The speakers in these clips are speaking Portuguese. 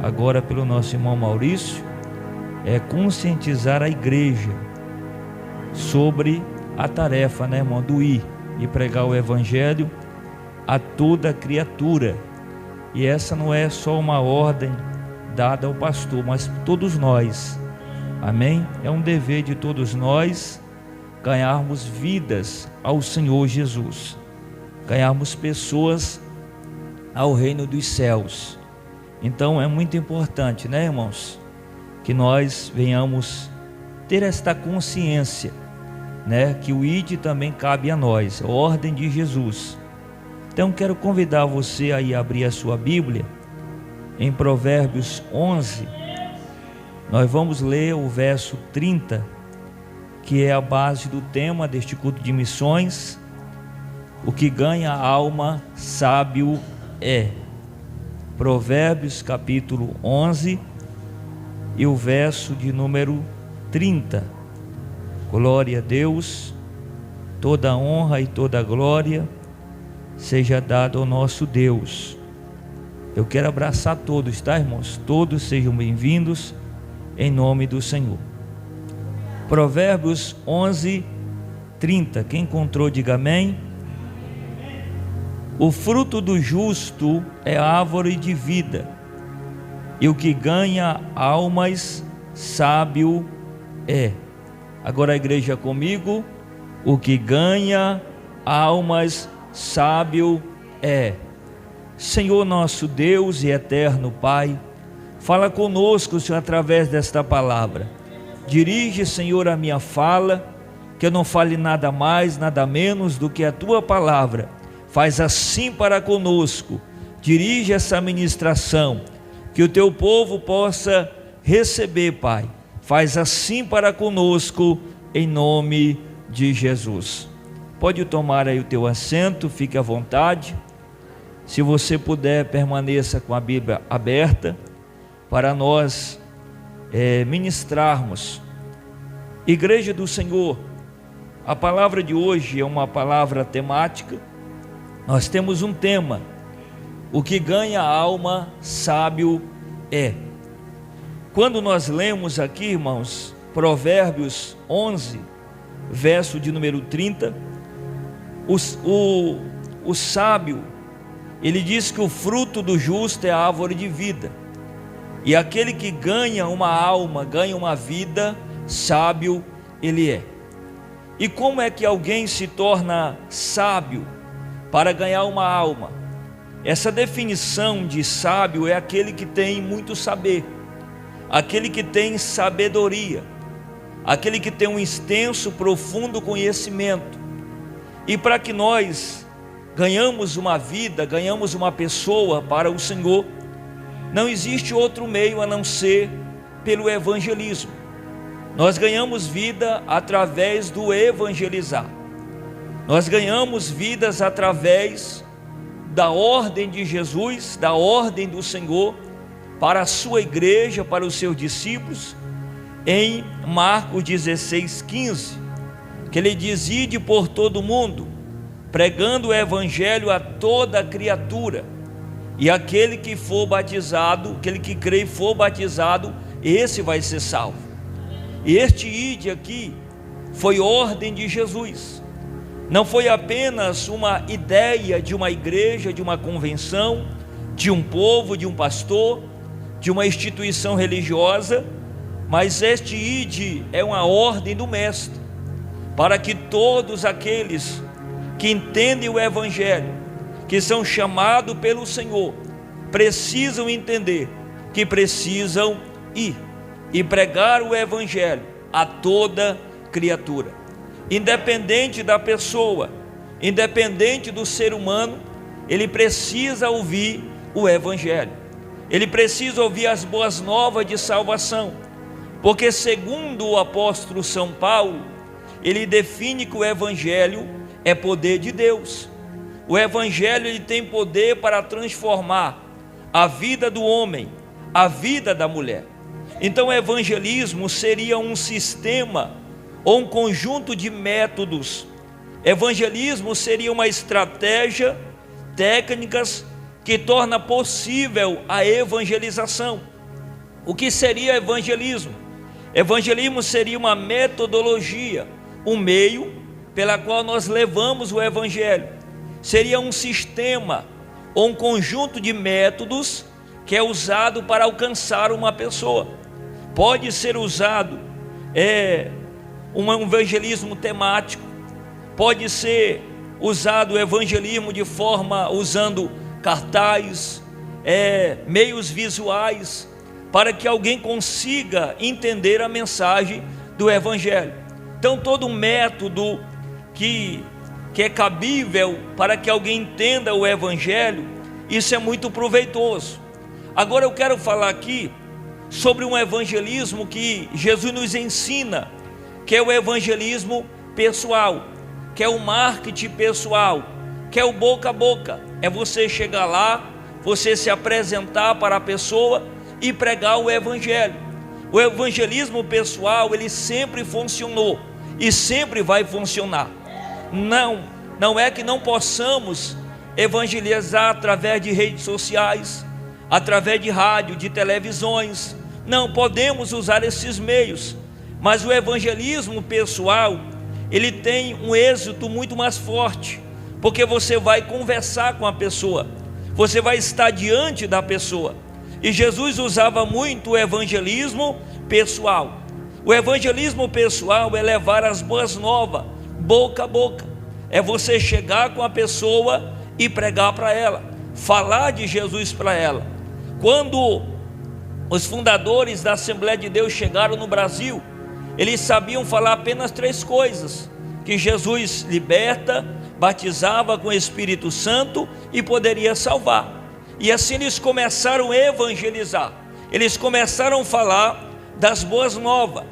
agora pelo nosso irmão Maurício, é conscientizar a igreja sobre a tarefa, né, irmão, do ir e pregar o evangelho a toda criatura. E essa não é só uma ordem dada ao pastor, mas todos nós, amém? É um dever de todos nós ganharmos vidas ao Senhor Jesus, ganharmos pessoas ao reino dos céus. Então é muito importante, né, irmãos, que nós venhamos ter esta consciência, né, que o ID também cabe a nós, a ordem de Jesus. Então quero convidar você a abrir a sua Bíblia em Provérbios 11. Nós vamos ler o verso 30, que é a base do tema deste culto de missões. O que ganha a alma sábio é. Provérbios capítulo 11 e o verso de número 30. Glória a Deus, toda honra e toda glória seja dado ao nosso Deus. Eu quero abraçar todos, tá, irmãos? Todos sejam bem-vindos em nome do Senhor. Provérbios 11, 30. Quem encontrou, diga amém. O fruto do justo é árvore de vida, e o que ganha almas sábio é. Agora a igreja comigo. O que ganha almas sábio é. Senhor nosso Deus e eterno Pai, fala conosco, Senhor, através desta palavra. Dirige, Senhor, a minha fala, que eu não fale nada mais, nada menos do que a Tua palavra. Faz assim para conosco. Dirige essa ministração, que o Teu povo possa receber, Pai. Faz assim para conosco, em nome de Jesus. Pode tomar aí o teu assento, fique à vontade. Se você puder, permaneça com a Bíblia aberta para nós ministrarmos. Igreja do Senhor, a palavra de hoje é uma palavra temática. Nós temos um tema: o que ganha a alma sábio é. Quando nós lemos aqui, irmãos, Provérbios 11, verso de número 30, o sábio, ele diz que o fruto do justo é a árvore de vida, e aquele que ganha uma alma, ganha uma vida, sábio ele é. E como é que alguém se torna sábio para ganhar uma alma? Essa definição de sábio é aquele que tem muito saber, aquele que tem sabedoria, aquele que tem um extenso, profundo conhecimento. E para que nós ganhamos uma vida, ganhamos uma pessoa para o Senhor, não existe outro meio a não ser pelo evangelismo. Nós ganhamos vida através do evangelizar. Nós ganhamos vidas através da ordem de Jesus, da ordem do Senhor para a sua igreja, para os seus discípulos, em Marcos 16, 15, que ele diz: ide por todo o mundo, pregando o evangelho a toda criatura, e aquele que for batizado, aquele que crê e for batizado, esse vai ser salvo. E este ide aqui foi ordem de Jesus, não foi apenas uma ideia de uma igreja, de uma convenção, de um povo, de um pastor, de uma instituição religiosa, mas este ide é uma ordem do mestre, para que todos aqueles que entendem o evangelho, que são chamados pelo Senhor, precisam entender que precisam ir e pregar o evangelho a toda criatura, independente da pessoa, independente do ser humano. Ele precisa ouvir o evangelho, ele precisa ouvir as boas novas de salvação, porque segundo o apóstolo São Paulo, ele define que o evangelho é poder de Deus. O evangelho, ele tem poder para transformar a vida do homem, a vida da mulher. Então o evangelismo seria um sistema ou um conjunto de métodos. Evangelismo seria uma estratégia, técnicas que torna possível a evangelização. O que seria evangelismo? Evangelismo seria uma metodologia, um meio pela qual nós levamos o evangelho. Seria um sistema ou um conjunto de métodos que é usado para alcançar uma pessoa. Pode ser usado um evangelismo temático, pode ser usado o evangelismo de forma usando cartaz, meios visuais, para que alguém consiga entender a mensagem do evangelho. Então todo método que é cabível para que alguém entenda o evangelho, isso é muito proveitoso. Agora eu quero falar aqui sobre um evangelismo que Jesus nos ensina, que é o evangelismo pessoal, que é o marketing pessoal, que é o boca a boca. É você chegar lá, você se apresentar para a pessoa e pregar o evangelho. O evangelismo pessoal, ele sempre funcionou e sempre vai funcionar. Não é que não possamos evangelizar através de redes sociais, através de rádio, de televisões. Não, podemos usar esses meios, mas o evangelismo pessoal, ele tem um êxito muito mais forte, porque você vai conversar com a pessoa, você vai estar diante da pessoa. E Jesus usava muito o evangelismo pessoal. O evangelismo pessoal é levar as boas novas, boca a boca. É você chegar com a pessoa e pregar para ela, falar de Jesus para ela. Quando os fundadores da Assembleia de Deus chegaram no Brasil, eles sabiam falar apenas 3 coisas: que Jesus liberta, batizava com o Espírito Santo e poderia salvar. E assim eles começaram a evangelizar, eles começaram a falar das boas novas.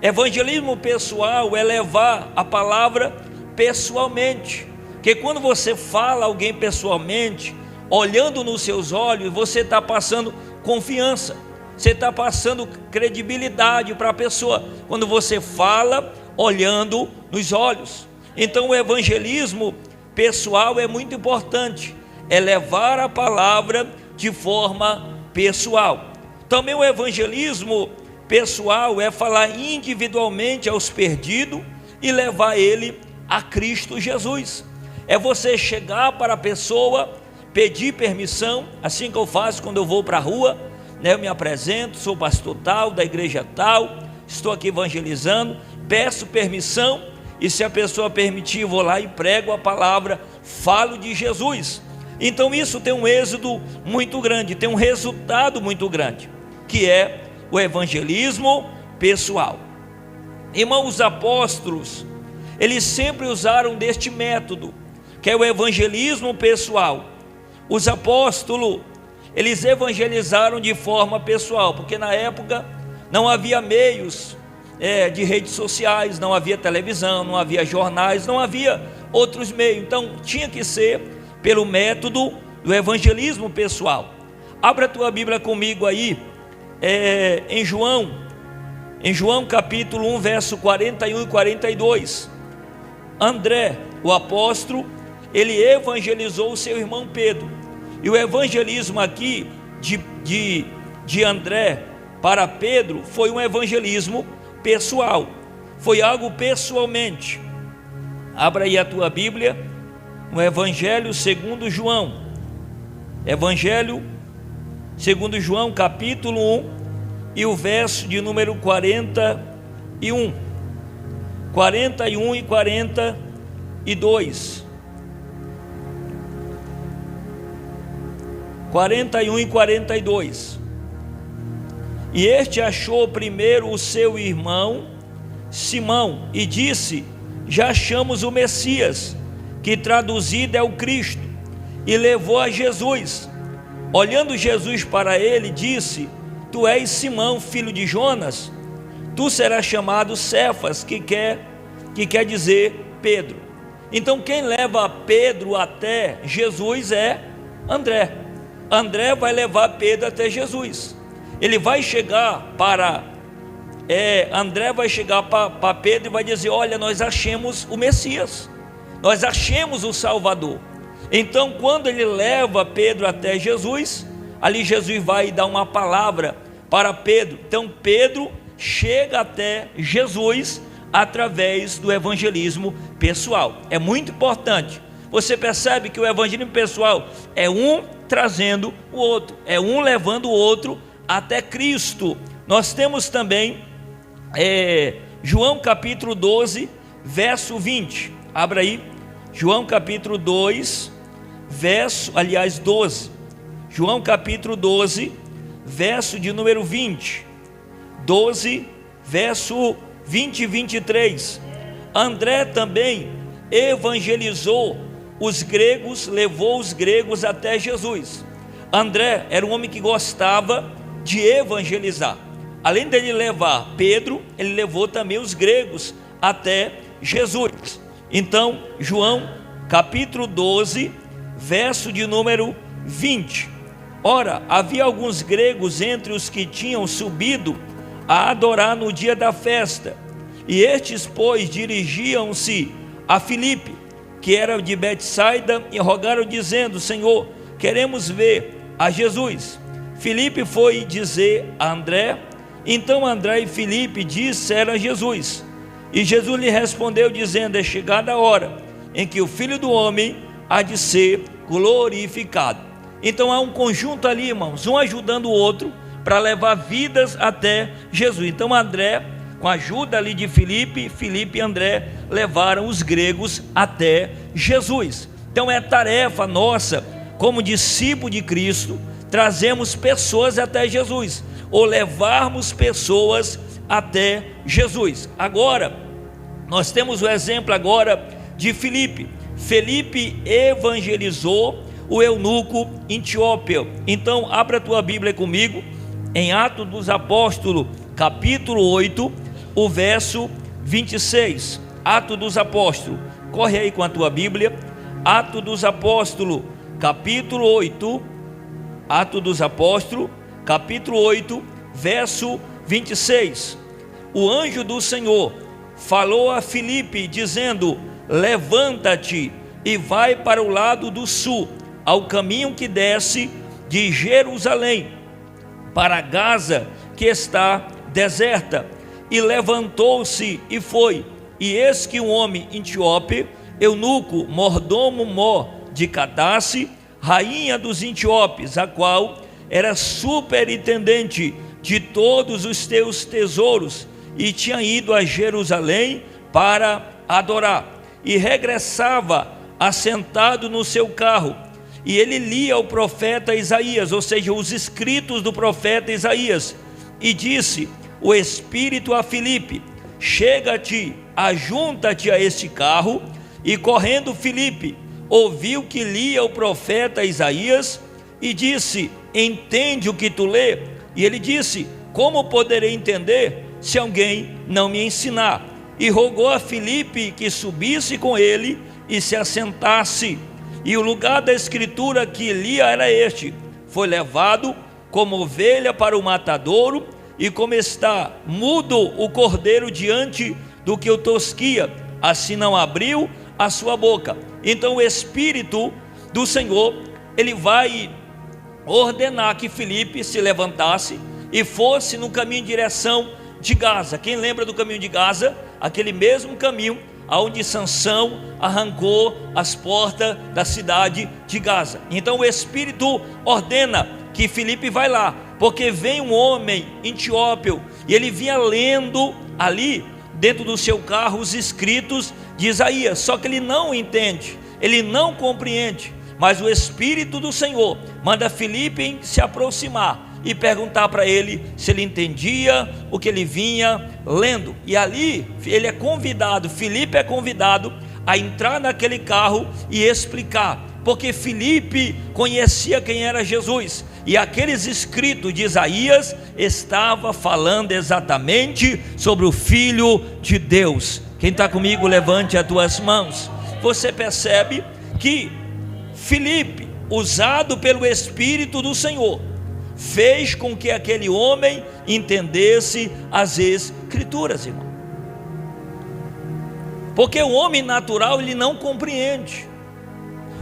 Evangelismo pessoal é levar a palavra pessoalmente, porque quando você fala a alguém pessoalmente, olhando nos seus olhos, você está passando confiança, você está passando credibilidade para a pessoa, quando você fala olhando nos olhos. Então o evangelismo pessoal é muito importante, é levar a palavra de forma pessoal. Também o evangelismo pessoal é falar individualmente aos perdidos e levar ele a Cristo Jesus. É você chegar para a pessoa, pedir permissão, assim que eu faço quando eu vou para a rua, né? Eu me apresento, sou pastor tal, da igreja tal, estou aqui evangelizando, peço permissão, e se a pessoa permitir, eu vou lá e prego a palavra, falo de Jesus. Então isso tem um êxito muito grande, tem um resultado muito grande, que é o evangelismo pessoal. Irmãos, os apóstolos, eles sempre usaram deste método, que é o evangelismo pessoal. Os apóstolos, eles evangelizaram de forma pessoal, porque na época não havia meios de redes sociais, não havia televisão, não havia jornais, não havia outros meios. Então tinha que ser pelo método do evangelismo pessoal. Abra a tua Bíblia comigo aí, em João capítulo 1, verso 41 e 42. André, o apóstolo, ele evangelizou o seu irmão Pedro. E o evangelismo aqui de André para Pedro foi um evangelismo pessoal, foi algo pessoalmente. Abra aí a tua Bíblia, no Evangelho segundo João, Evangelho segundo João capítulo 1 e o verso de número 41 e 42. 41 e 42. E este achou primeiro o seu irmão Simão e disse: já achamos o Messias, que traduzido é o Cristo, e levou a Jesus. Olhando Jesus para ele, disse: tu és Simão, filho de Jonas, tu serás chamado Cefas, que quer dizer Pedro. Então quem leva Pedro até Jesus é André. André vai levar Pedro até Jesus. Ele vai chegar André vai chegar para Pedro e vai dizer: olha, nós achamos o Messias, nós achamos o Salvador. Então quando ele leva Pedro até Jesus, ali Jesus vai dar uma palavra para Pedro. Então Pedro chega até Jesus através do evangelismo pessoal. É muito importante. Você percebe que o evangelismo pessoal é um trazendo o outro, é um levando o outro até Cristo. Nós temos também João capítulo 12, verso 20. Abra aí, João capítulo 12. João capítulo 12, verso de número 20. 12, verso 20 e 23. André também evangelizou os gregos, levou os gregos até Jesus. André era um homem que gostava de evangelizar. Além dele levar Pedro, ele levou também os gregos até Jesus. Então, João capítulo 12, verso de número 20. Ora, havia alguns gregos entre os que tinham subido a adorar no dia da festa, e estes, pois, dirigiam-se a Filipe, que era de Betsaida, e rogaram dizendo: Senhor, queremos ver a Jesus. Filipe foi dizer a André. Então André e Filipe disseram a Jesus, e Jesus lhe respondeu dizendo: é chegada a hora em que o Filho do Homem há de ser glorificado. Então há um conjunto ali, irmãos, um ajudando o outro para levar vidas até Jesus. Então André, com a ajuda ali de Filipe e André levaram os gregos até Jesus. Então é tarefa nossa, como discípulo de Cristo, trazemos pessoas até Jesus, ou levarmos pessoas até Jesus. Agora, nós temos o exemplo agora de Filipe. Filipe evangelizou o eunuco etíope. Então, abra a tua Bíblia comigo, em Atos dos Apóstolos, capítulo 8, o verso 26. Atos dos Apóstolos, corre aí com a tua Bíblia. Atos dos Apóstolos, capítulo 8. Atos dos Apóstolos, capítulo 8, verso 26. O anjo do Senhor falou a Filipe, dizendo: levanta-te e vai para o lado do sul, ao caminho que desce de Jerusalém para Gaza, que está deserta. E levantou-se e foi. E eis que um homem etíope, eunuco, mordomo Mó de Candace, rainha dos etíopes, a qual era superintendente de todos os teus tesouros, e tinha ido a Jerusalém para adorar, e regressava assentado no seu carro, e ele lia o profeta Isaías, ou seja, os escritos do profeta Isaías, e disse o Espírito a Filipe: chega-te, ajunta-te a este carro. E correndo Filipe ouviu que lia o profeta Isaías, e disse: entende o que tu lê? E ele disse: como poderei entender se alguém não me ensinar? E rogou a Filipe que subisse com ele e se assentasse. E o lugar da escritura que lia era este: foi levado como ovelha para o matadouro, e como está mudo o cordeiro diante do que o tosquia, assim não abriu a sua boca. Então o Espírito do Senhor, ele vai ordenar que Filipe se levantasse e fosse no caminho em direção de Gaza. Quem lembra do caminho de Gaza? Aquele mesmo caminho aonde Sansão arrancou as portas da cidade de Gaza. Então o Espírito ordena que Filipe vai lá, porque vem um homem etíope, e ele vinha lendo ali dentro do seu carro os escritos de Isaías, só que ele não entende, ele não compreende. Mas o Espírito do Senhor manda Filipe se aproximar e perguntar para ele se ele entendia o que ele vinha lendo. E ali ele é convidado, Filipe é convidado a entrar naquele carro e explicar, porque Filipe conhecia quem era Jesus, e aqueles escritos de Isaías estava falando exatamente sobre o Filho de Deus. Quem está comigo, levante as tuas mãos. Você percebe que Filipe, usado pelo Espírito do Senhor, fez com que aquele homem entendesse as Escrituras, irmão. Porque o homem natural, ele não compreende.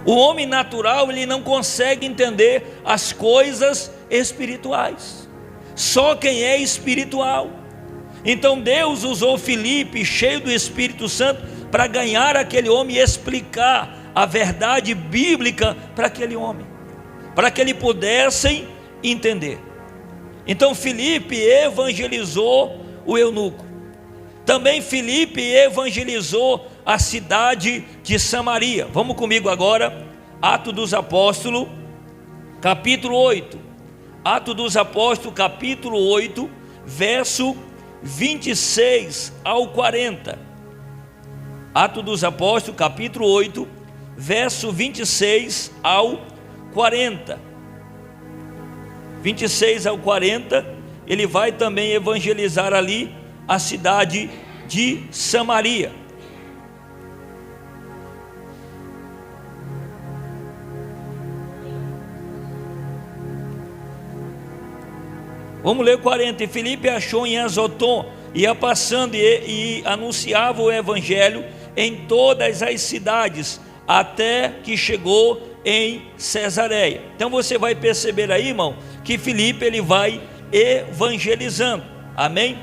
O homem natural, ele não consegue entender as coisas espirituais. só quem é espiritual. Então Deus usou Filipe, cheio do Espírito Santo, para ganhar aquele homem e explicar a verdade bíblica para aquele homem, para que ele pudessem entender. Então Filipe evangelizou o eunuco. Também Filipe evangelizou a cidade de Samaria. Vamos comigo agora, Atos dos Apóstolos, capítulo 8. Atos dos Apóstolos, capítulo 8, verso 26 ao 40. Atos dos Apóstolos, capítulo 8, verso 26 ao 40. 26 ao 40, ele vai também evangelizar ali a cidade de Samaria. Vamos ler 40. E Filipe achou em Azotom, ia passando e anunciava o evangelho em todas as cidades, até que chegou em Cesareia. Então você vai perceber aí, irmão, que Filipe ele vai evangelizando. Amém?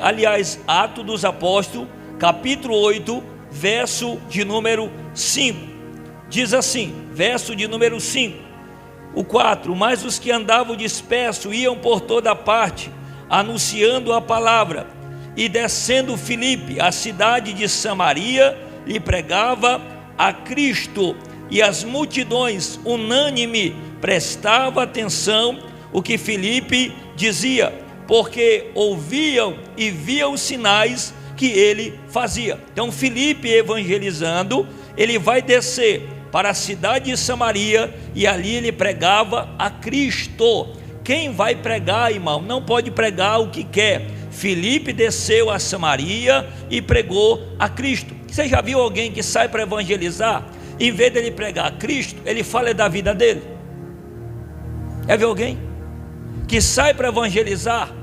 Aliás, Atos dos Apóstolos, capítulo 8, verso de número 5. Diz assim, verso de número 5. O 4, mas os que andavam dispersos iam por toda parte, anunciando a palavra, e descendo Filipe, a cidade de Samaria, lhe pregava a Cristo, e as multidões unânime prestavam atenção o que Filipe dizia, porque ouviam e viam os sinais que ele fazia. Então Filipe evangelizando, ele vai descer para a cidade de Samaria, e ali ele pregava a Cristo. Quem vai pregar, irmão, não pode pregar o que quer. Filipe desceu a Samaria e pregou a Cristo. Você já viu alguém que sai para evangelizar, em vez de ele pregar a Cristo, ele fala da vida dele? Já viu alguém que sai para evangelizar,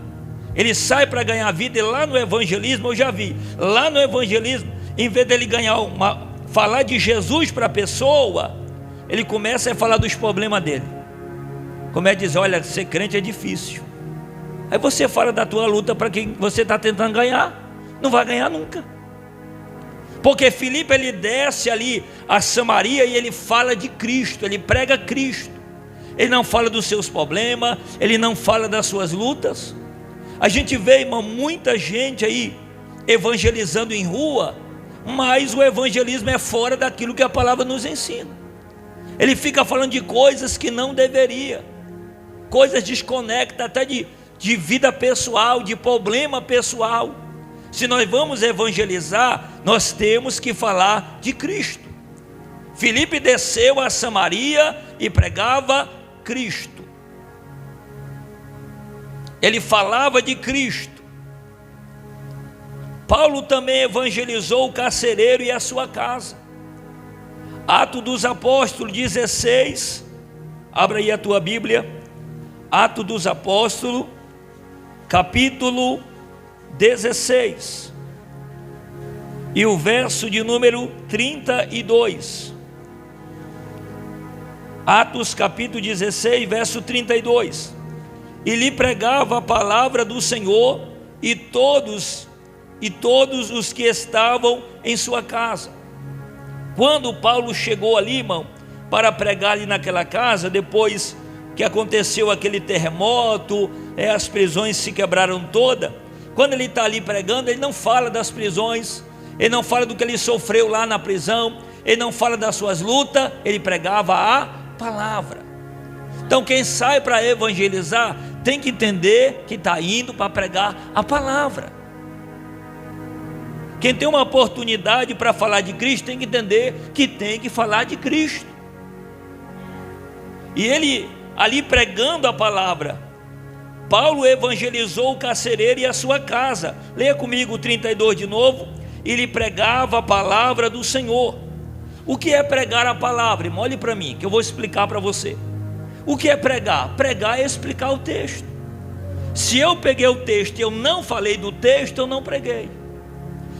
ele sai para ganhar vida, e lá no evangelismo, eu já vi, lá no evangelismo, em vez dele falar de Jesus para a pessoa, ele começa a falar dos problemas dele. Começa a dizer, olha, ser crente é difícil. Aí você fala da tua luta para quem você está tentando ganhar, não vai ganhar nunca. Porque Filipe ele desce ali a Samaria e ele fala de Cristo, ele prega Cristo. Ele não fala dos seus problemas, ele não fala das suas lutas. A gente vê, irmão, muita gente aí evangelizando em rua, mas o evangelismo é fora daquilo que a palavra nos ensina. Ele fica falando de coisas que não deveria, coisas desconectadas até de vida pessoal, de problema pessoal. Se nós vamos evangelizar, nós temos que falar de Cristo. Filipe desceu a Samaria e pregava Cristo. Ele falava de Cristo. Paulo também evangelizou o carcereiro e a sua casa. Atos dos Apóstolos 16, abra aí a tua Bíblia, Atos dos Apóstolos, capítulo 16, e o verso de número 32. Atos capítulo 16, verso 32. E lhe pregava a palavra do Senhor, e todos os que estavam em sua casa. Quando Paulo chegou ali, irmão, para pregar ali naquela casa, depois que aconteceu aquele terremoto, as prisões se quebraram todas. Quando ele está ali pregando, ele não fala das prisões, ele não fala do que ele sofreu lá na prisão, ele não fala das suas lutas, ele pregava a palavra. Então quem sai para evangelizar tem que entender que está indo para pregar a palavra. Quem tem uma oportunidade para falar de Cristo tem que entender que tem que falar de Cristo. E ele ali pregando a palavra, Paulo evangelizou o carcereiro e a sua casa. Leia comigo o 32 de novo. E lhe pregava a palavra do Senhor. O que é pregar a palavra, irmão? Olhe para mim, que eu vou explicar para você. O que é pregar? Pregar é explicar o texto. Se eu peguei o texto e eu não falei do texto, eu não preguei.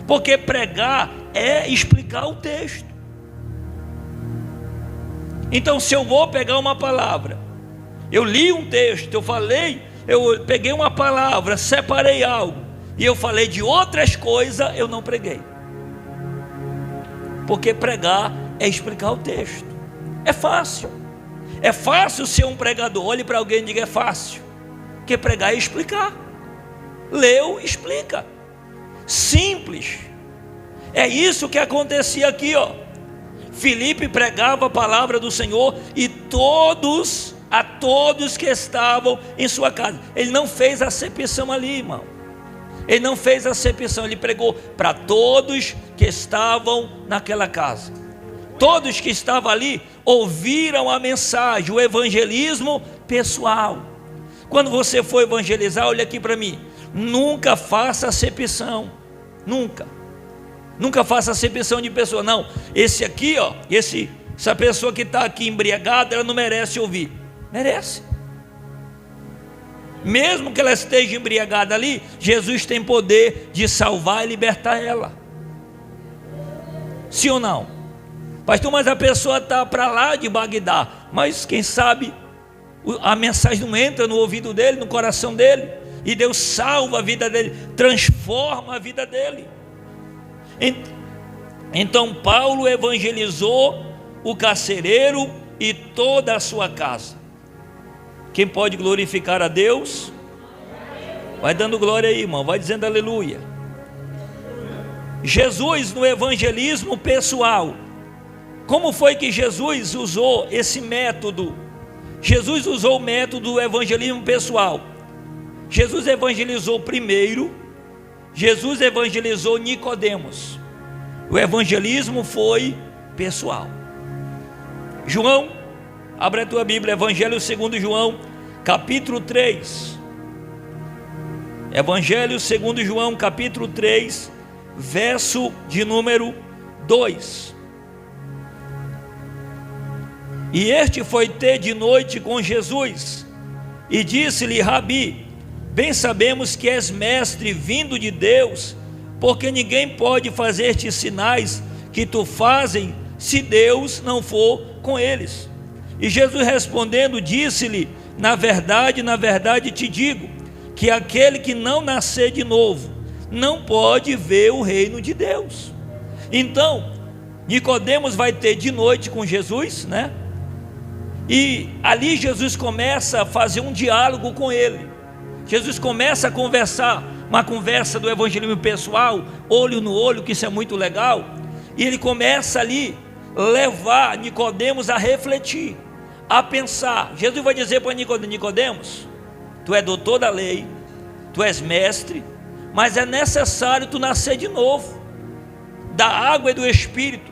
Porque pregar é explicar o texto. Então, se eu vou pegar uma palavra, eu li um texto, eu falei eu peguei uma palavra, separei algo, e eu falei de outras coisas, eu não preguei. Porque pregar é explicar o texto. É fácil. É fácil ser um pregador. Olhe para alguém e diga: é fácil. Porque pregar é explicar. Leu, explica. Simples. É isso que acontecia aqui, ó. Filipe pregava a palavra do Senhor e a todos que estavam em sua casa. Ele não fez acepção ali, irmão. Ele não fez acepção, ele pregou para todos que estavam naquela casa. Todos que estavam ali ouviram a mensagem, o evangelismo pessoal. Quando você for evangelizar, olha aqui para mim, nunca faça acepção, nunca faça acepção de pessoa. Não, esse aqui, ó, essa pessoa que está aqui embriagada, ela não merece ouvir. Merece. Mesmo que ela esteja embriagada ali, Jesus tem poder de salvar e libertar ela. Sim ou não? Pastor, mas a pessoa está para lá de Bagdá, mas quem sabe a mensagem não entra no ouvido dele, no coração dele, e Deus salva a vida dele, transforma a vida dele. Então Paulo evangelizou o carcereiro e toda a sua casa. Quem pode glorificar a Deus? Vai dando glória aí, irmão, vai dizendo aleluia. Jesus no evangelismo pessoal. Como foi que Jesus usou esse método? Jesus usou o método do evangelismo pessoal. Jesus evangelizou primeiro, Jesus evangelizou Nicodemos. O evangelismo foi pessoal. João, abre a tua Bíblia, Evangelho segundo João, capítulo 3. Evangelho segundo João, capítulo 3, verso de número 2. E este foi ter de noite com Jesus, e disse-lhe: Rabi, bem sabemos que és mestre vindo de Deus, porque ninguém pode fazer-te sinais que tu fazem, se Deus não for com eles. E Jesus respondendo, disse-lhe: na verdade te digo, que aquele que não nascer de novo, não pode ver o reino de Deus. Então, Nicodemos vai ter de noite com Jesus, né? E ali Jesus começa a fazer um diálogo com ele. Jesus começa a conversar, uma conversa do evangelismo pessoal, olho no olho, que isso é muito legal. E ele começa ali levar Nicodemos a refletir, a pensar. Jesus vai dizer para Nicodemos: tu é doutor da lei, tu és mestre, mas é necessário tu nascer de novo, da água e do Espírito.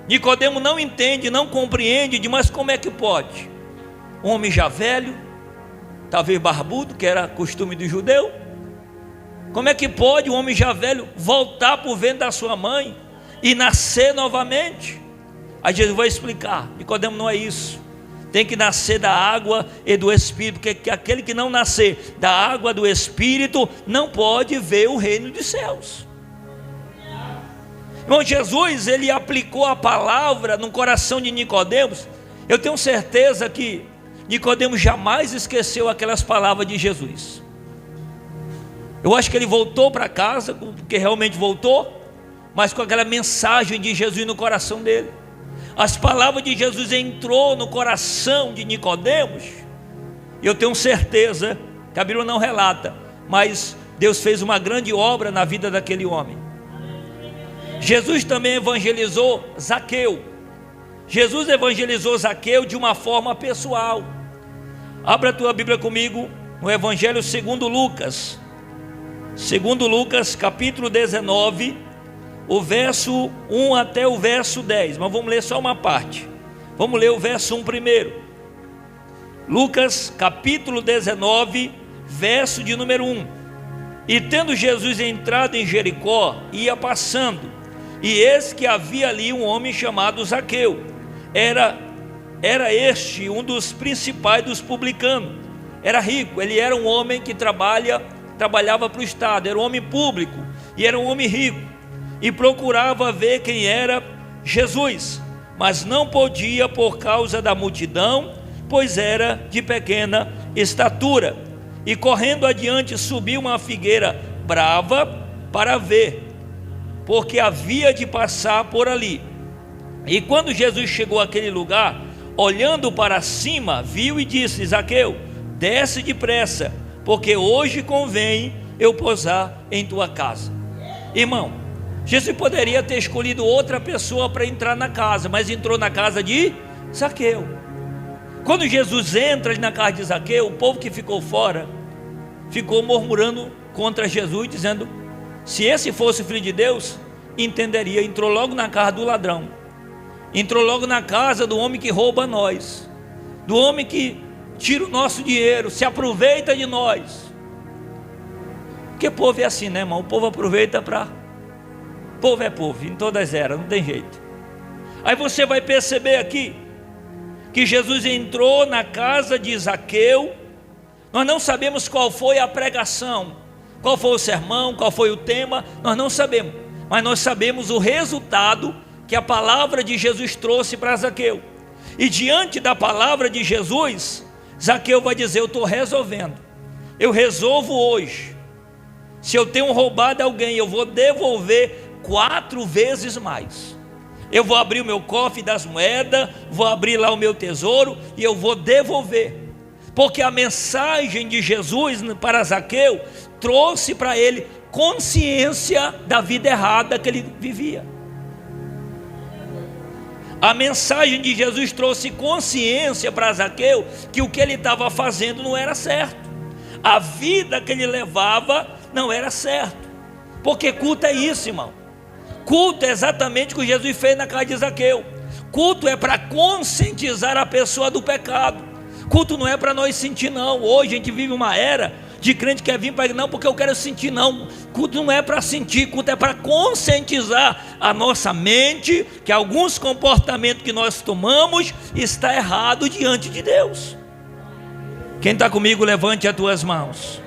Nicodemo não entende, não compreende, mas como é que pode? Um homem já velho, talvez barbudo, que era costume do judeu. Como é que pode um homem já velho voltar para o ventre da sua mãe e nascer novamente? Aí Jesus vai explicar: Nicodemo, não é isso. Tem que nascer da água e do Espírito, porque aquele que não nascer da água do Espírito não pode ver o reino dos céus. Irmão, Jesus, ele aplicou a palavra no coração de Nicodemos. Eu tenho certeza que Nicodemos jamais esqueceu aquelas palavras de Jesus. Eu acho que ele voltou para casa, porque realmente voltou, mas com aquela mensagem de Jesus no coração dele. As palavras de Jesus entrou no coração de Nicodemos, e eu tenho certeza que a Bíblia não relata, mas Deus fez uma grande obra na vida daquele homem. Jesus também evangelizou Zaqueu. Jesus evangelizou Zaqueu de uma forma pessoal. Abra a tua Bíblia comigo no Evangelho segundo Lucas. Segundo Lucas, capítulo 19, o verso 1 até o verso 10. Mas vamos ler só uma parte. Vamos ler o verso 1 primeiro. Lucas, capítulo 19, verso de número 1. E tendo Jesus entrado em Jericó, ia passando, e eis que havia ali um homem chamado Zaqueu. Era este um dos principais dos publicanos. Era rico, ele era um homem que trabalhava para o Estado, era um homem público, e era um homem rico, e procurava ver quem era Jesus, mas não podia por causa da multidão, pois era de pequena estatura. e correndo adiante subiu uma figueira brava para ver, porque havia de passar por ali. E quando Jesus chegou àquele lugar, olhando para cima, viu e disse: Zaqueu, desce depressa, porque hoje convém eu pousar em tua casa. Irmão, Jesus poderia ter escolhido outra pessoa para entrar na casa, mas entrou na casa de Zaqueu. Quando Jesus entra na casa de Zaqueu, o povo que ficou fora ficou murmurando contra Jesus, dizendo: se esse fosse o Filho de Deus, entenderia. Entrou logo na casa do ladrão, entrou logo na casa do homem que rouba nós, do homem que tira o nosso dinheiro, se aproveita de nós. Porque povo é assim, né, irmão? O povo aproveita para... Povo é povo, em todas as eras, não tem jeito. Aí você vai perceber aqui que Jesus entrou na casa de Zaqueu. Nós não sabemos qual foi a pregação, qual foi o sermão, qual foi o tema, nós não sabemos, mas nós sabemos o resultado que a palavra de Jesus trouxe para Zaqueu. E diante da palavra de Jesus, Zaqueu vai dizer: eu estou resolvendo, eu resolvo hoje. Se eu tenho roubado alguém, eu vou devolver 4 vezes mais. Eu vou abrir o meu cofre das moedas, vou abrir lá o meu tesouro e eu vou devolver. Porque a mensagem de Jesus para Zaqueu trouxe para ele consciência da vida errada que ele vivia. A mensagem de Jesus trouxe consciência para Zaqueu que o que ele estava fazendo não era certo. A vida que ele levava não era certo. Porque culto é isso, irmão. Culto é exatamente o que Jesus fez na casa de Zaqueu. Culto é para conscientizar a pessoa do pecado. Culto não é para nós sentir, não. Hoje a gente vive uma era de crente que quer vir para ele, não, porque eu quero sentir, não. Culto não é para sentir, culto é para conscientizar a nossa mente que alguns comportamentos que nós tomamos está errado diante de Deus. Quem está comigo, levante as tuas mãos.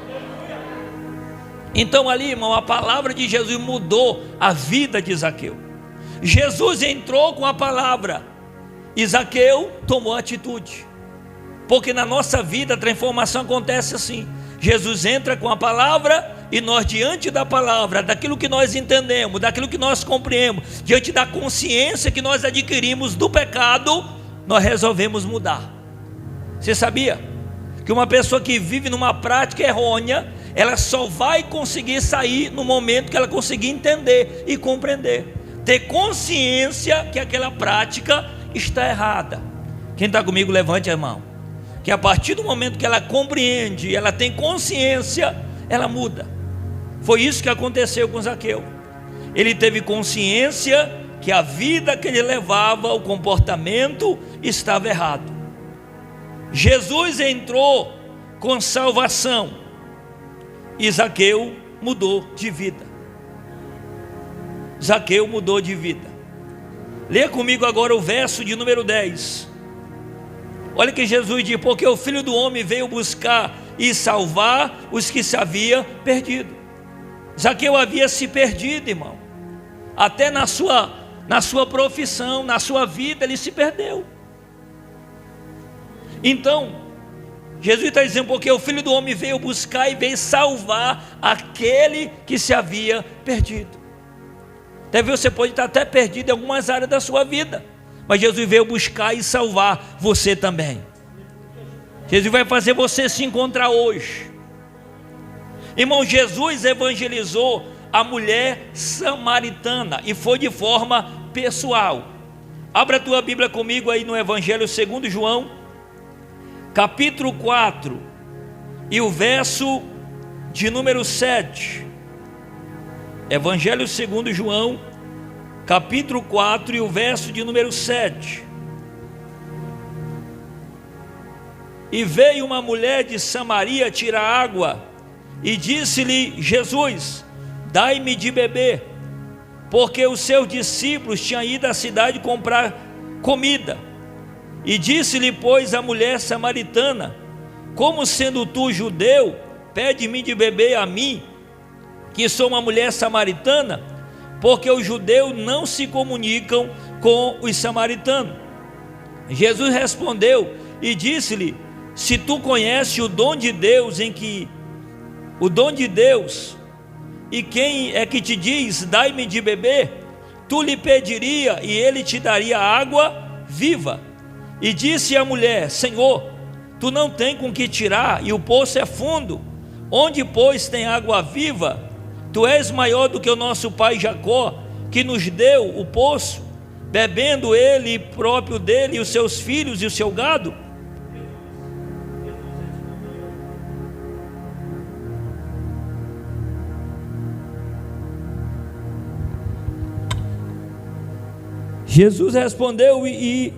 Então ali, irmão, a palavra de Jesus mudou a vida de Zaqueu. Jesus entrou com a palavra e Zaqueu tomou atitude. Porque na nossa vida a transformação acontece assim: Jesus entra com a palavra e nós, diante da palavra, daquilo que nós entendemos, daquilo que nós compreendemos, diante da consciência que nós adquirimos do pecado, nós resolvemos mudar. Você sabia que uma pessoa que vive numa prática errônea, ela só vai conseguir sair no momento que ela conseguir entender e compreender, ter consciência que aquela prática está errada? Quem está comigo, levante a mão. Que a partir do momento que ela compreende, ela tem consciência, ela muda. Foi isso que aconteceu com Zaqueu. Ele teve consciência que a vida que ele levava, o comportamento estava errado. Jesus entrou com salvação e Zaqueu mudou de vida. Zaqueu mudou de vida. Leia comigo agora o verso de número 10. Olha que Jesus diz: porque o Filho do Homem veio buscar e salvar os que se havia perdido. Zaqueu havia se perdido, irmão. Até na sua profissão, na sua vida, ele se perdeu. Então, Jesus está dizendo: porque o Filho do Homem veio buscar e veio salvar aquele que se havia perdido. Talvez você pode estar até perdido em algumas áreas da sua vida, mas Jesus veio buscar e salvar você também. Jesus vai fazer você se encontrar hoje. Irmão, Jesus evangelizou a mulher samaritana e foi de forma pessoal. Abra a tua Bíblia comigo aí no Evangelho segundo João, capítulo 4 e o verso de número 7. Evangelho segundo João, capítulo 4 e o verso de número 7. E veio uma mulher de Samaria tirar água, e disse-lhe Jesus: dai-me de beber, porque os seus discípulos tinham ido à cidade comprar comida. E disse-lhe, pois, a mulher samaritana: como sendo tu judeu, pede-me de beber a mim, que sou uma mulher samaritana? Porque os judeus não se comunicam com os samaritanos. Jesus respondeu e disse-lhe: se tu conhece o dom de Deus, e quem é que te diz, dai-me de beber, tu lhe pediria e ele te daria água viva. E disse a mulher: Senhor, tu não tem com que tirar, e o poço é fundo. Onde, pois, tem água viva? Tu és maior do que o nosso pai Jacó, que nos deu o poço, bebendo ele próprio dele, e os seus filhos e o seu gado. Jesus respondeu e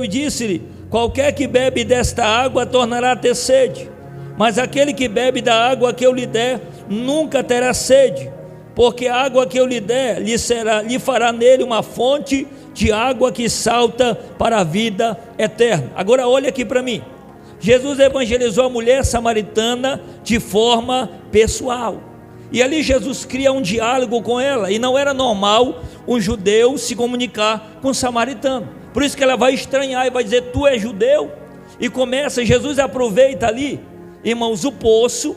disse-lhe: qualquer que bebe desta água tornará a ter sede, mas aquele que bebe da água que eu lhe der nunca terá sede, porque a água que eu lhe der lhe fará nele uma fonte de água que salta para a vida eterna. Agora olha aqui para mim. Jesus evangelizou a mulher samaritana de forma pessoal, e ali Jesus cria um diálogo com ela, e não era normal um judeu se comunicar com um samaritano. Por isso que ela vai estranhar e vai dizer: tu és judeu? E Jesus aproveita ali, irmãos, o poço,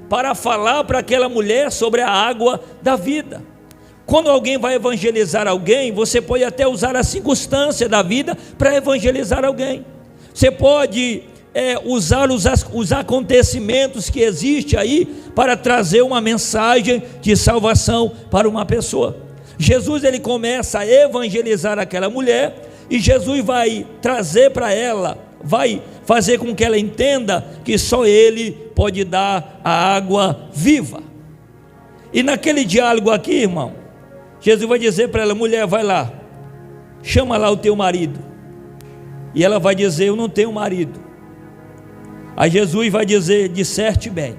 para falar para aquela mulher sobre a água da vida. Quando alguém vai evangelizar alguém, você pode até usar a circunstância da vida para evangelizar alguém. Você pode usar os acontecimentos que existem aí para trazer uma mensagem de salvação para uma pessoa. Jesus, ele começa a evangelizar aquela mulher, e Jesus vai trazer para ela, vai fazer com que ela entenda que só ele pode dar a água viva. E naquele diálogo aqui, irmão, Jesus vai dizer para ela: mulher, vai lá, chama lá o teu marido. E ela vai dizer: eu não tenho marido. Aí Jesus vai dizer: disserte bem,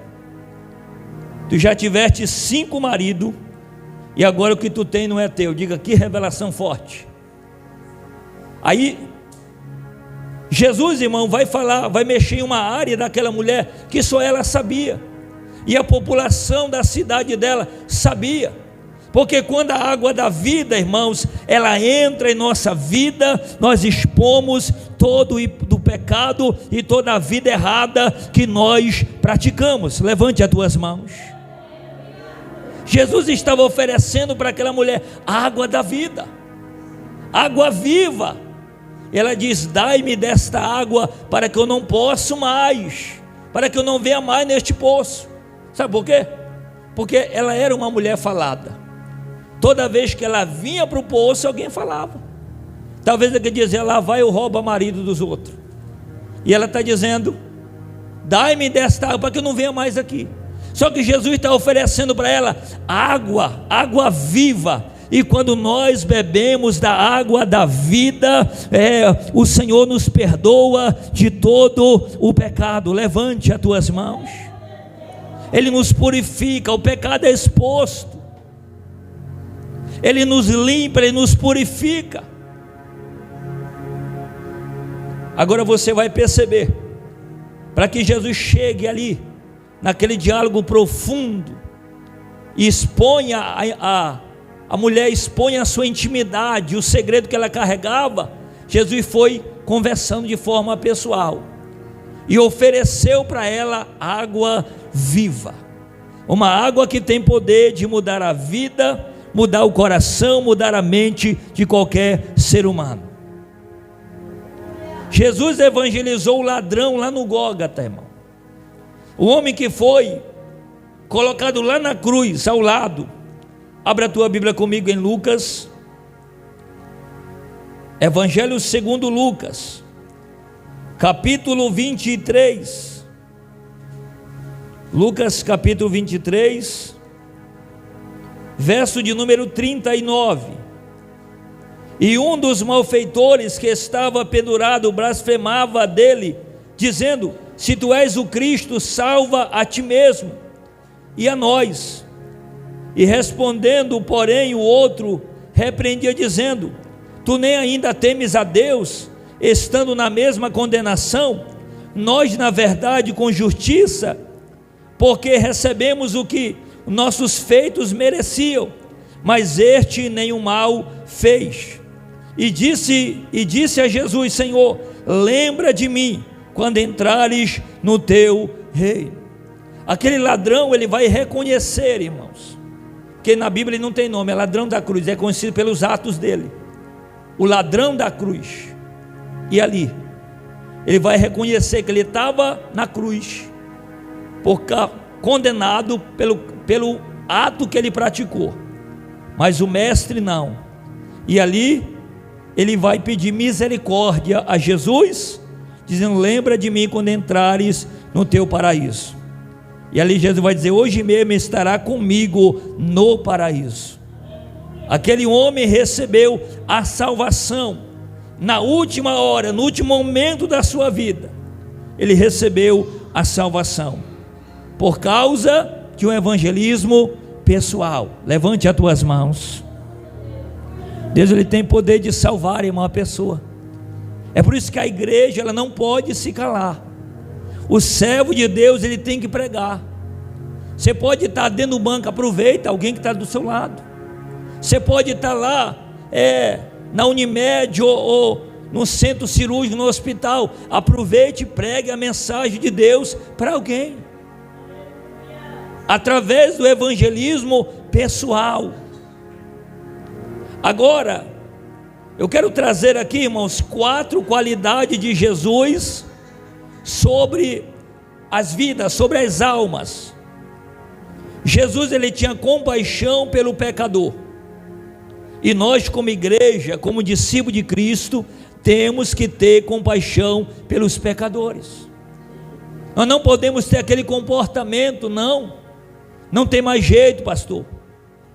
tu já tiveste 5 maridos, e agora o que tu tem não é teu. Diga: que revelação forte. Aí Jesus, irmão, vai falar, vai mexer em uma área daquela mulher que só ela sabia, e a população da cidade dela sabia, porque quando a água da vida, irmãos, ela entra em nossa vida, nós expomos todo do pecado e toda a vida errada que nós praticamos. Levante as tuas mãos. Jesus estava oferecendo para aquela mulher a água da vida, água viva. Ela diz: dai-me desta água, para que eu não possa mais, para que eu não venha mais neste poço. Sabe por quê? Porque ela era uma mulher falada. Toda vez que ela vinha para o poço, alguém falava. Talvez ela dizia: lá vai eu roubo marido dos outros. E ela está dizendo: dai-me desta água, para que eu não venha mais aqui. Só que Jesus está oferecendo para ela água viva. E quando nós bebemos da água da vida, o Senhor nos perdoa de todo o pecado. Levante as tuas mãos. Ele nos purifica, o pecado é exposto, Ele nos limpa, Ele nos purifica. Agora você vai perceber, para que Jesus chegue ali, naquele diálogo profundo, e exponha a mulher exponha a sua intimidade, o segredo que ela carregava, Jesus foi conversando de forma pessoal, e ofereceu para ela água viva, uma água que tem poder de mudar a vida, mudar o coração, mudar a mente de qualquer ser humano. Jesus evangelizou o ladrão lá no Gólgota, irmão, o homem que foi colocado lá na cruz, ao lado. Abra a tua Bíblia comigo em Lucas, Evangelho segundo Lucas, capítulo 23, Lucas capítulo 23, verso de número 39, e um dos malfeitores que estava pendurado blasfemava dele, dizendo: se tu és o Cristo, salva a ti mesmo e a nós. E respondendo, porém, o outro repreendia, dizendo: tu nem ainda temes a Deus, estando na mesma condenação? Nós, na verdade, com justiça, porque recebemos o que nossos feitos mereciam, mas este nenhum mal fez. E disse a Jesus: Senhor, lembra de mim quando entrares no teu reino. Aquele ladrão, ele vai reconhecer, irmãos, que na Bíblia ele não tem nome, é ladrão da cruz, é conhecido pelos atos dele, o ladrão da cruz. E ali ele vai reconhecer que ele estava na cruz, condenado pelo ato que ele praticou, mas o mestre não. E ali ele vai pedir misericórdia a Jesus, dizendo: lembra de mim quando entrares no teu paraíso. E ali Jesus vai dizer: hoje mesmo estará comigo no paraíso. Aquele homem recebeu a salvação na última hora, no último momento da sua vida. Ele recebeu a salvação por causa de um evangelismo pessoal. Levante as tuas mãos. Deus, ele tem poder de salvar, irmão, a pessoa. É por isso que a igreja, ela não pode se calar. O servo de Deus, ele tem que pregar. Você pode estar dentro do banco, aproveita alguém que está do seu lado. Você pode estar lá na Unimed ou no centro cirúrgico, no hospital. Aproveite e pregue a mensagem de Deus para alguém, através do evangelismo pessoal. Agora, eu quero trazer aqui, irmãos, 4 qualidades de Jesus sobre as vidas, sobre as almas. Jesus, ele tinha compaixão pelo pecador, e nós, como igreja, como discípulo de Cristo, temos que ter compaixão pelos pecadores. Nós não podemos ter aquele comportamento: não tem mais jeito, pastor,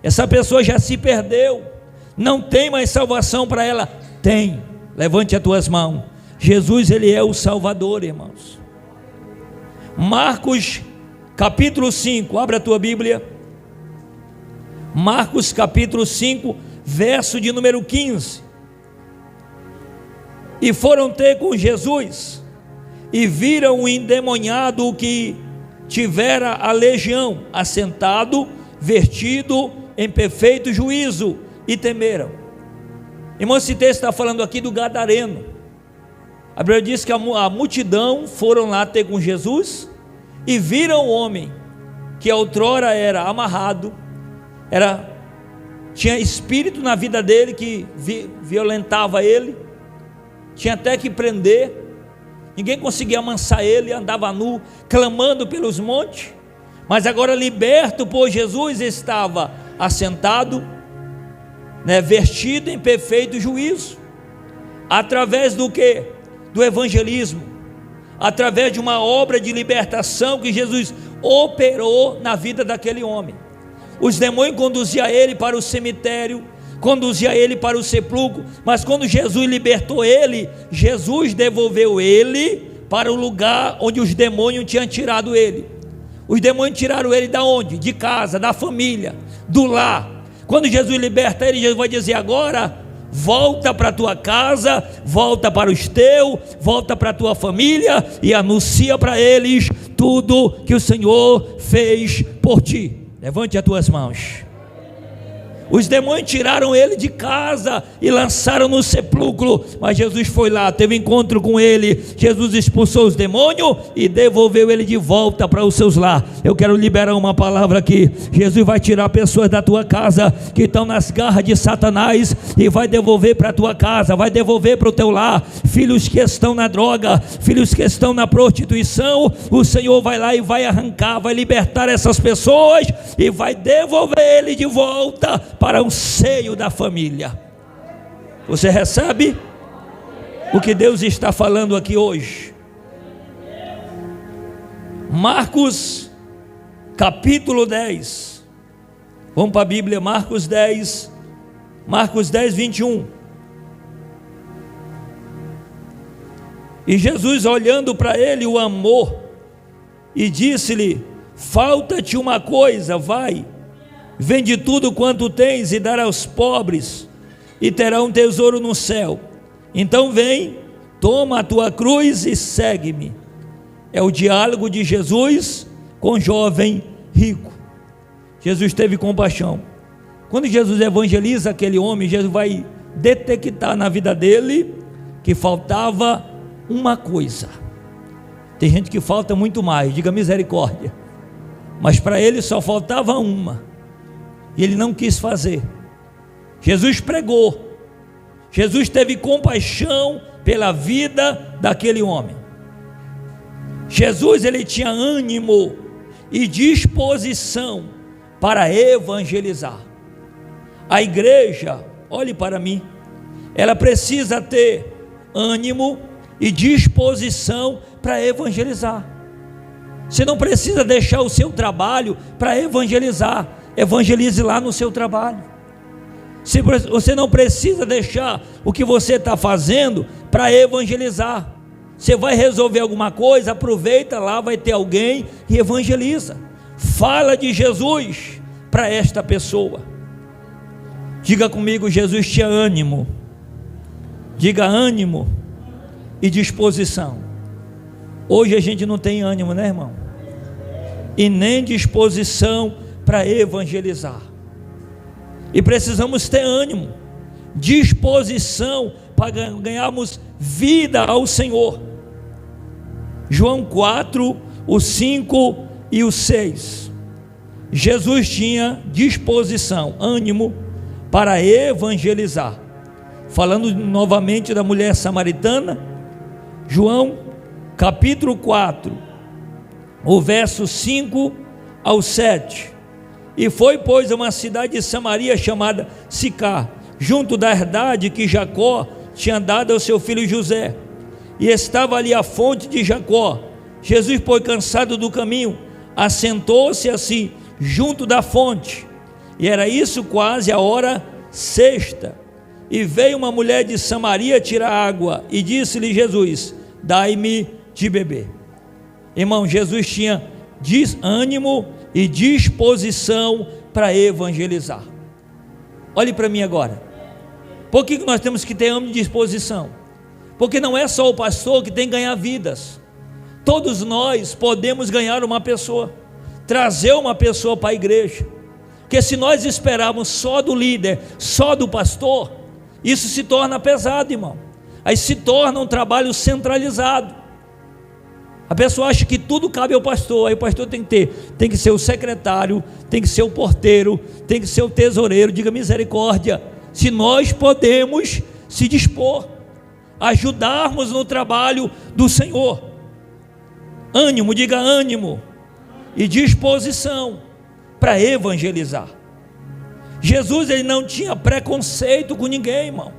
essa pessoa já se perdeu, não tem mais salvação para ela. Tem. Levante as tuas mãos. Jesus, ele é o Salvador, irmãos. Marcos capítulo 5, abra a tua Bíblia. Marcos capítulo 5, verso de número 15. E foram ter com Jesus, e viram o endemoniado que tivera a legião, assentado, vestido em perfeito juízo, e temeram. Irmão, esse texto está falando aqui do gadareno. A Bíblia diz que a multidão foram lá ter com Jesus, e viram o homem que outrora era amarrado, tinha espírito na vida dele que violentava ele, tinha até que prender, ninguém conseguia amansar ele, andava nu, clamando pelos montes, mas agora liberto por Jesus, estava assentado, vestido em perfeito juízo. Através do que? Do evangelismo, através de uma obra de libertação que Jesus operou na vida daquele homem. Os demônios conduziam ele para o cemitério, conduzia ele para o sepulcro, mas quando Jesus libertou ele, Jesus devolveu ele para o lugar onde os demônios tinham tirado ele. Os demônios tiraram ele da onde? De casa, da família, do lar. Quando Jesus liberta ele, Jesus vai dizer: agora volta para a tua casa, volta para os teus, volta para a tua família e anuncia para eles tudo que o Senhor fez por ti. Levante as tuas mãos. Os demônios tiraram ele de casa e lançaram no sepulcro, mas Jesus foi lá, teve encontro com ele. Jesus expulsou os demônios e devolveu ele de volta para os seus lares. Eu quero liberar uma palavra aqui. Jesus vai tirar pessoas da tua casa que estão nas garras de Satanás e vai devolver para a tua casa, vai devolver para o teu lar. Filhos que estão na droga, filhos que estão na prostituição, o Senhor vai lá e vai arrancar, vai libertar essas pessoas e vai devolver ele de volta para o seio da família. Você recebe o que Deus está falando aqui hoje? Marcos capítulo 10. Vamos para a Bíblia, Marcos 10, 21. E Jesus, olhando para ele, o amou e disse-lhe: falta-te uma coisa, vai, vende tudo quanto tens e dá aos pobres, e terá um tesouro no céu. Então vem, toma a tua cruz e segue-me. É o diálogo de Jesus com o jovem rico. Jesus teve compaixão. Quando Jesus evangeliza aquele homem, Jesus vai detectar na vida dele que faltava uma coisa. Tem gente que falta muito mais, diga misericórdia. Mas para ele só faltava uma, e ele não quis fazer. Jesus pregou, Jesus teve compaixão pela vida daquele homem. Jesus, ele tinha ânimo e disposição para evangelizar. A igreja, olhe para mim, ela precisa ter ânimo e disposição para evangelizar. Você não precisa deixar o seu trabalho para evangelizar. Evangelize lá no seu trabalho. Você não precisa deixar o que você está fazendo para evangelizar. Você vai resolver alguma coisa, aproveita lá, vai ter alguém e evangeliza. Fala de Jesus para esta pessoa. Diga comigo, Jesus tinha ânimo. Diga ânimo e disposição. Hoje a gente não tem ânimo, né, irmão? E nem disposição para evangelizar. E precisamos ter ânimo, disposição para ganharmos vida ao Senhor. João 4, o 5 e o 6. Jesus tinha disposição, ânimo para evangelizar. Falando novamente da mulher samaritana, João capítulo 4, o verso 5 ao 7. E foi, pois, a uma cidade de Samaria chamada Sicar, junto da herdade que Jacó tinha dado ao seu filho José, e estava ali a fonte de Jacó. Jesus, pois, cansado do caminho, assentou-se assim junto da fonte, e era isso quase a hora sexta. E veio uma mulher de Samaria tirar água, e disse-lhe Jesus: dai-me de beber. Irmão, Jesus tinha ânimo e disposição para evangelizar. Olhe para mim agora. Por que nós temos que ter ânimo e disposição? Porque não é só o pastor que tem que ganhar vidas. Todos nós podemos ganhar uma pessoa, trazer uma pessoa para a igreja. Porque se nós esperarmos só do líder, só do pastor, isso se torna pesado, irmão. Aí se torna um trabalho centralizado. A pessoa acha que tudo cabe ao pastor. Aí o pastor tem que ser o secretário, tem que ser o porteiro, tem que ser o tesoureiro. Diga misericórdia. Se nós podemos se dispor, ajudarmos no trabalho do Senhor. Ânimo, diga ânimo e disposição para evangelizar. Jesus, ele não tinha preconceito com ninguém, irmão.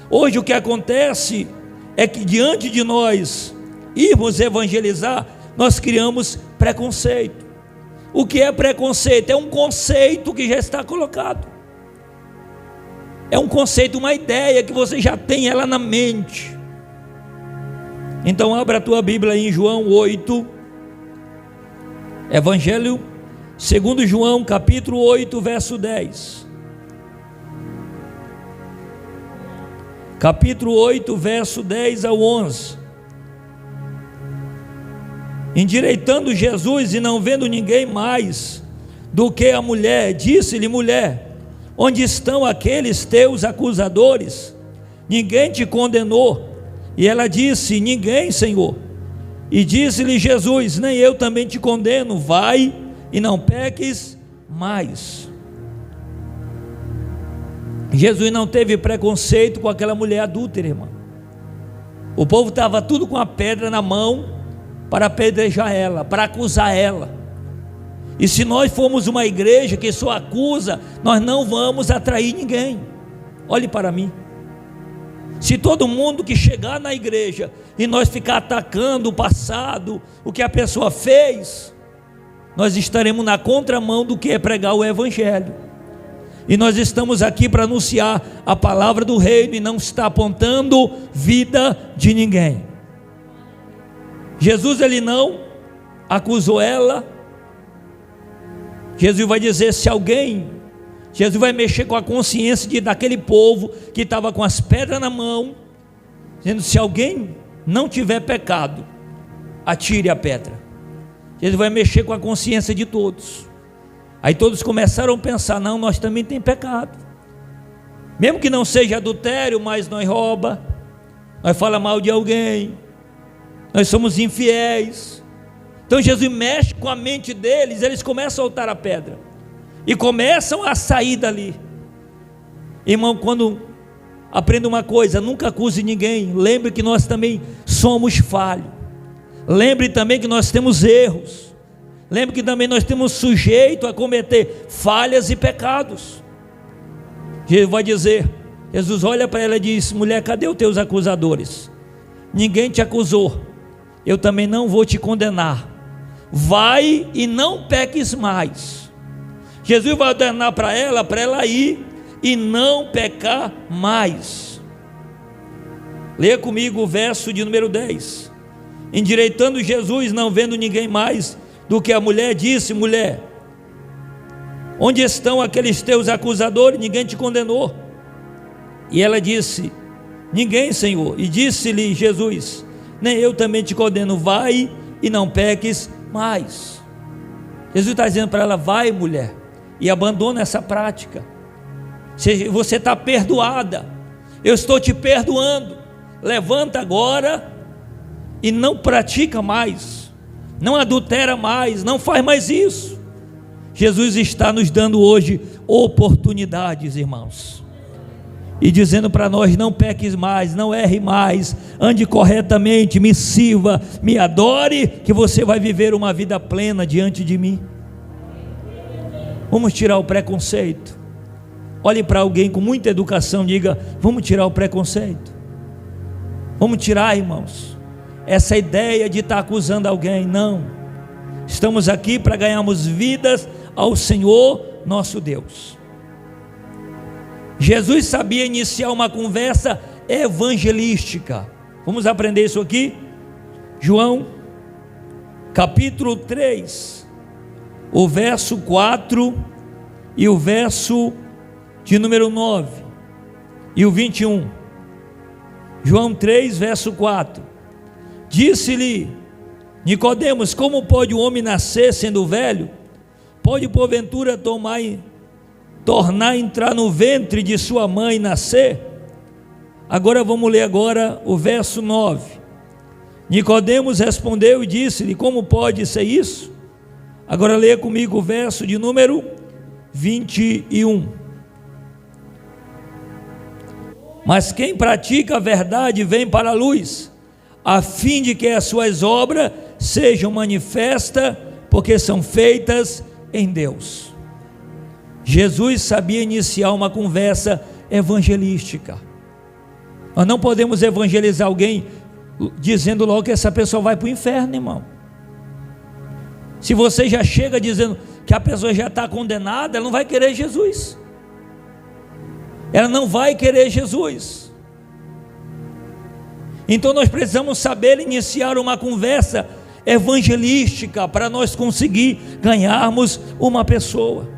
Hoje o que acontece é que diante de nós irmos evangelizar, nós criamos preconceito. O que é preconceito? É um conceito que já está colocado. É um conceito, uma ideia que você já tem ela na mente. Então abra a tua Bíblia aí em João 8, Evangelho segundo João, capítulo 8, verso 10. Capítulo 8, verso 10 ao 11. Endireitando Jesus e não vendo ninguém mais do que a mulher, disse-lhe: mulher, onde estão aqueles teus acusadores? Ninguém te condenou? E ela disse: ninguém, Senhor. E disse-lhe Jesus: nem eu também te condeno, vai e não peques mais. Jesus não teve preconceito com aquela mulher adúltera, irmão. O povo estava tudo com a pedra na mão para apedrejar ela, para acusar ela. E se nós formos uma igreja que só acusa, nós não vamos atrair ninguém. Olhe para mim. Se todo mundo que chegar na igreja e nós ficar atacando o passado, o que a pessoa fez, nós estaremos na contramão do que é pregar o evangelho. E nós estamos aqui para anunciar a palavra do reino e não está apontando vida de ninguém. Jesus, ele não acusou ela. Jesus vai dizer, Jesus vai mexer com a consciência daquele povo que estava com as pedras na mão, dizendo: se alguém não tiver pecado, atire a pedra. Jesus vai mexer com a consciência de todos. Aí todos começaram a pensar: não, nós também temos pecado, mesmo que não seja adultério, mas nós rouba, nós fala mal de alguém, nós somos infiéis. Então Jesus mexe com a mente deles, eles começam a soltar a pedra e começam a sair dali. Irmão, quando aprenda uma coisa, nunca acuse ninguém. Lembre que nós também somos falhos. Lembre também que nós temos erros. Lembre que também nós temos sujeito a cometer falhas e pecados. Jesus vai dizer, Jesus olha para ela e diz: mulher, cadê os teus acusadores? Ninguém te acusou, eu também não vou te condenar. Vai e não peques mais. Jesus vai ordenar para ela ir e não pecar mais. Leia comigo o verso de número 10. Endireitando Jesus, não vendo ninguém mais do que a mulher, disse: mulher, onde estão aqueles teus acusadores? Ninguém te condenou? E ela disse: ninguém, Senhor. E disse-lhe Jesus: nem eu também te condeno, vai e não peques mais. Jesus está dizendo para ela: vai, mulher, e abandona essa prática. Você está perdoada, eu estou te perdoando. Levanta agora e não pratica mais, não adultera mais, não faz mais isso. Jesus está nos dando hoje oportunidades, irmãos, e dizendo para nós: não peques mais, não erre mais, ande corretamente, me sirva, me adore, que você vai viver uma vida plena diante de mim. Vamos tirar o preconceito. Olhe para alguém com muita educação, diga: vamos tirar o preconceito. Vamos tirar, irmãos, essa ideia de estar acusando alguém. Não, estamos aqui para ganharmos vidas ao Senhor nosso Deus. Jesus sabia iniciar uma conversa evangelística. Vamos aprender isso aqui? João capítulo 3, o verso 4 e o verso de número 9 e o 21. João 3, verso 4. Disse-lhe Nicodemos: como pode o homem nascer sendo velho? Pode porventura tornar a entrar no ventre de sua mãe e nascer? Agora vamos ler agora o verso 9. Nicodemos respondeu e disse-lhe: como pode ser isso? Agora leia comigo o verso de número 21. Mas quem pratica a verdade vem para a luz, a fim de que as suas obras sejam manifestas, porque são feitas em Deus. Jesus sabia iniciar uma conversa evangelística. Nós não podemos evangelizar alguém dizendo logo que essa pessoa vai para o inferno, irmão. Se você já chega dizendo que a pessoa já está condenada, ela não vai querer Jesus. Ela não vai querer Jesus. Então nós precisamos saber iniciar uma conversa evangelística para nós conseguir ganharmos uma pessoa.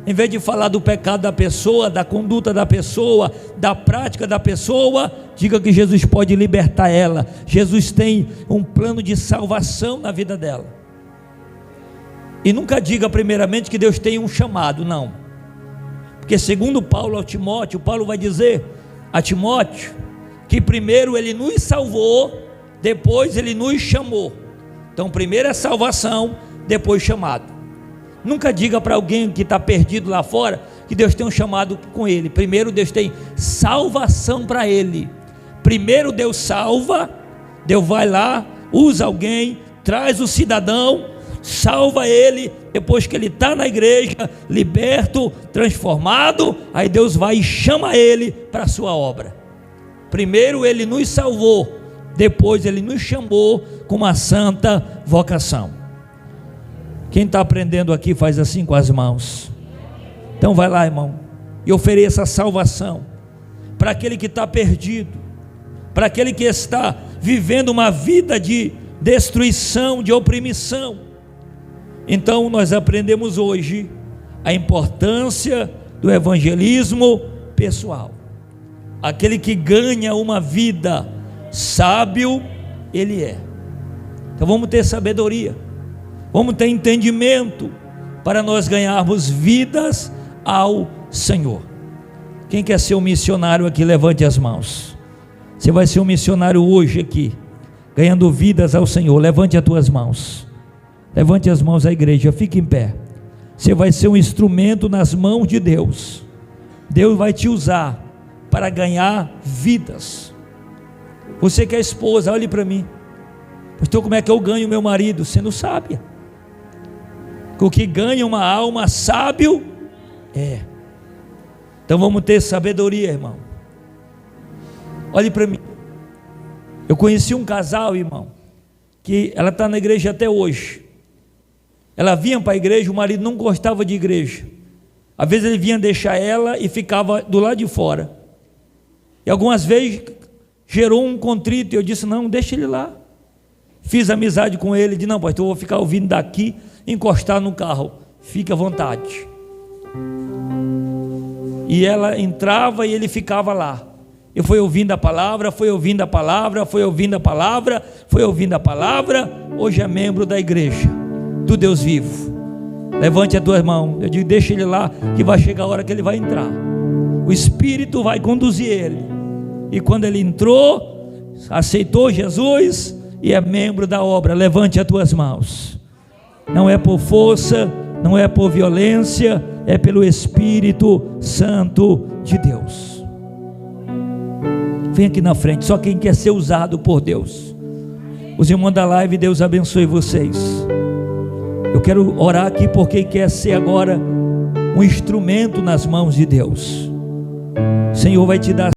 Em vez de falar do pecado da pessoa, da conduta da pessoa, da prática da pessoa, diga que Jesus pode libertar ela. Jesus tem um plano de salvação na vida dela. E nunca diga primeiramente que Deus tem um chamado, não. Porque segundo Paulo ao Timóteo, Paulo vai dizer a Timóteo que primeiro ele nos salvou, depois ele nos chamou. Então primeiro é salvação, depois chamado. Nunca diga para alguém que está perdido lá fora que Deus tem um chamado com ele. Primeiro Deus tem salvação para ele. Primeiro Deus salva, Deus vai lá, usa alguém, traz o cidadão, salva ele. Depois que ele está na igreja, liberto, transformado, aí Deus vai e chama ele para a sua obra. Primeiro ele nos salvou, depois ele nos chamou com uma santa vocação. Quem está aprendendo aqui faz assim com as mãos. Então vai lá, irmão, e ofereça a salvação para aquele que está perdido, para aquele que está vivendo uma vida de destruição, de opressão. Então nós aprendemos hoje a importância do evangelismo pessoal. Aquele que ganha uma vida, sábio ele é. Então vamos ter sabedoria, vamos ter entendimento para nós ganharmos vidas ao Senhor. Quem quer ser um missionário aqui, levante as mãos. Você vai ser um missionário hoje aqui. ganhando vidas ao Senhor. Levante as tuas mãos. Levante as mãos à igreja, fique em pé. Você vai ser um instrumento nas mãos de Deus. Deus vai te usar para ganhar vidas. Você que é esposa, olhe para mim. Pastor, como é que eu ganho meu marido? Sendo sábia. O que ganha uma alma sábio é. Então vamos ter sabedoria, irmão. Olhe para mim. Eu conheci um casal, irmão, que ela está na igreja até hoje. Ela vinha para a igreja, o marido não gostava de igreja. Às vezes ele vinha deixar ela e ficava do lado de fora. E algumas vezes gerou um contrito, e eu disse, não, deixa ele lá. Fiz amizade com ele, disse, não, pastor, eu vou ficar ouvindo daqui, encostar no carro, fique à vontade. E ela entrava e ele ficava lá. Eu fui ouvindo a palavra, foi ouvindo a palavra, foi ouvindo a palavra, foi ouvindo a palavra. Hoje é membro da igreja do Deus vivo. Levante as tuas mãos. Eu digo, deixa ele lá, que vai chegar a hora que ele vai entrar. O Espírito vai conduzir ele. E quando ele entrou, aceitou Jesus e é membro da obra. Levante as tuas mãos. Não é por força, não é por violência, é pelo Espírito Santo de Deus. Vem aqui na frente, só quem quer ser usado por Deus. Os irmãos da live, Deus abençoe vocês. Eu quero orar aqui por quem quer ser agora um instrumento nas mãos de Deus. O Senhor vai te dar